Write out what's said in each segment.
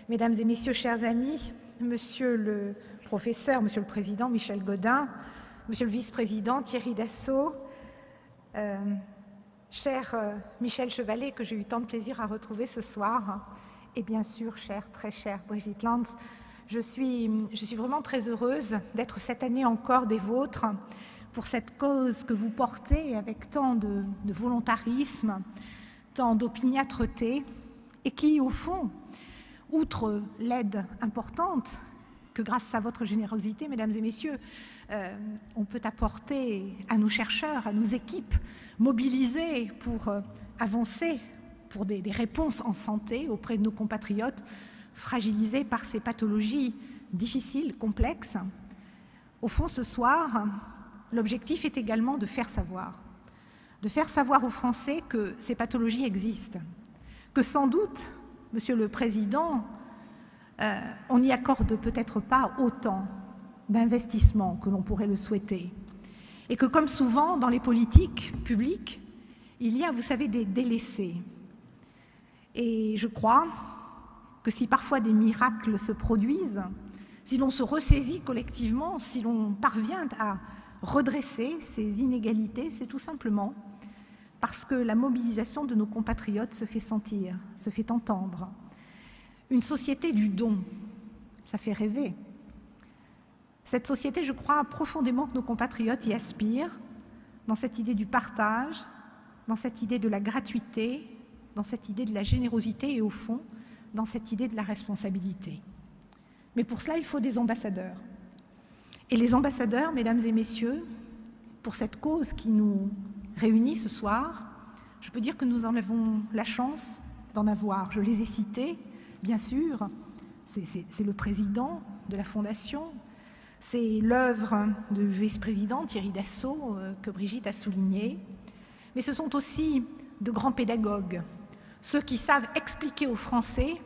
Mesdames et Messieurs, chers amis, Monsieur le professeur, Monsieur le Président Michel Gaudin, Monsieur le Vice-président Thierry Dassault, cher Michel Chevalet, que j'ai eu tant de plaisir à retrouver ce soir, et bien sûr, très chère Brigitte Lantz, je suis vraiment très heureuse d'être cette année encore des vôtres pour cette cause que vous portez avec tant de volontarisme, tant d'opiniâtreté, et qui, au fond, outre l'aide importante que grâce à votre générosité, mesdames et messieurs, on peut apporter à nos chercheurs, à nos équipes mobilisées pour avancer pour des réponses en santé auprès de nos compatriotes fragilisés par ces pathologies difficiles, complexes. Au fond, ce soir, l'objectif est également de faire savoir aux Français que ces pathologies existent, que sans doute, Monsieur le Président, on n'y accorde peut-être pas autant d'investissement que l'on pourrait le souhaiter. Et que comme souvent dans les politiques publiques, il y a, vous savez, des délaissés. Et je crois que si parfois des miracles se produisent, si l'on se ressaisit collectivement, si l'on parvient à redresser ces inégalités, c'est tout simplement parce que la mobilisation de nos compatriotes se fait sentir, se fait entendre. Une société du don, ça fait rêver. Cette société, je crois profondément que nos compatriotes y aspirent, dans cette idée du partage, dans cette idée de la gratuité, dans cette idée de la générosité et au fond, dans cette idée de la responsabilité. Mais pour cela, il faut des ambassadeurs. Et les ambassadeurs, mesdames et messieurs, pour cette cause qui nous réunis ce soir, je peux dire que nous en avons la chance d'en avoir. Je les ai cités, bien sûr, c'est le président de la Fondation, c'est l'œuvre du vice-président Thierry Dassault que Brigitte a souligné, mais ce sont aussi de grands pédagogues, ceux qui savent expliquer aux Français,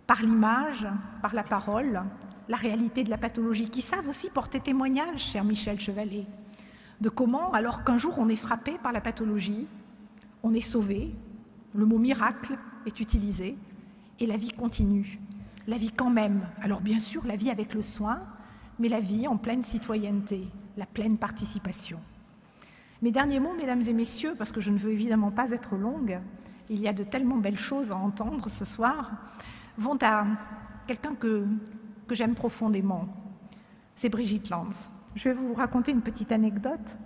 par l'image, par la parole, la réalité de la pathologie, qui savent aussi porter témoignage, cher Michel Chevalet, de comment, alors qu'un jour on est frappé par la pathologie, on est sauvé, le mot miracle est utilisé, et la vie continue. La vie quand même, alors bien sûr la vie avec le soin, mais la vie en pleine citoyenneté, la pleine participation. Mes derniers mots, mesdames et messieurs, parce que je ne veux évidemment pas être longue, il y a de tellement belles choses à entendre ce soir, vont à quelqu'un que j'aime profondément, c'est Brigitte Lantz. Je vais vous raconter une petite anecdote.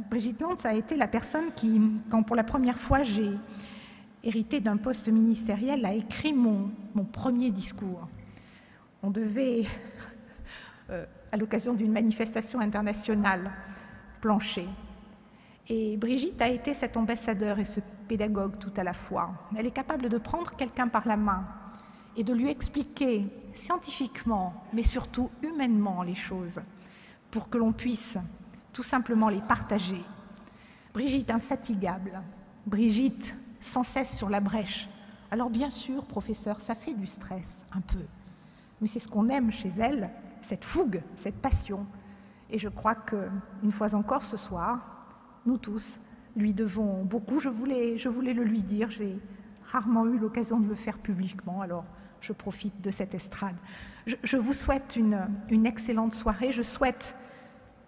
Brigitte Lantz a été la personne qui, quand pour la première fois j'ai hérité d'un poste ministériel, a écrit mon premier discours. On devait, à l'occasion d'une manifestation internationale, plancher. Et Brigitte a été cet ambassadeur et ce pédagogue tout à la fois. Elle est capable de prendre quelqu'un par la main et de lui expliquer scientifiquement, mais surtout humainement les choses, pour que l'on puisse tout simplement les partager. Brigitte infatigable, Brigitte sans cesse sur la brèche. Alors bien sûr, professeur, ça fait du stress, un peu. Mais c'est ce qu'on aime chez elle, cette fougue, cette passion. Et je crois qu'une fois encore ce soir, nous tous lui devons beaucoup. Je voulais le lui dire, j'ai rarement eu l'occasion de le faire publiquement, alors je profite de cette estrade. Je vous souhaite une excellente soirée. Je souhaite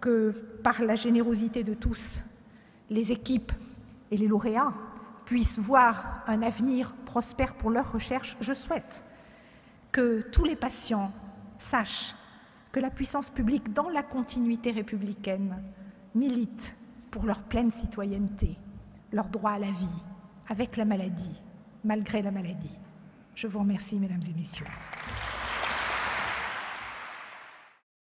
que, par la générosité de tous, les équipes et les lauréats puissent voir un avenir prospère pour leurs recherches. Je souhaite que tous les patients sachent que la puissance publique, dans la continuité républicaine, milite pour leur pleine citoyenneté, leur droit à la vie, avec la maladie, malgré la maladie. Je vous remercie, mesdames et messieurs.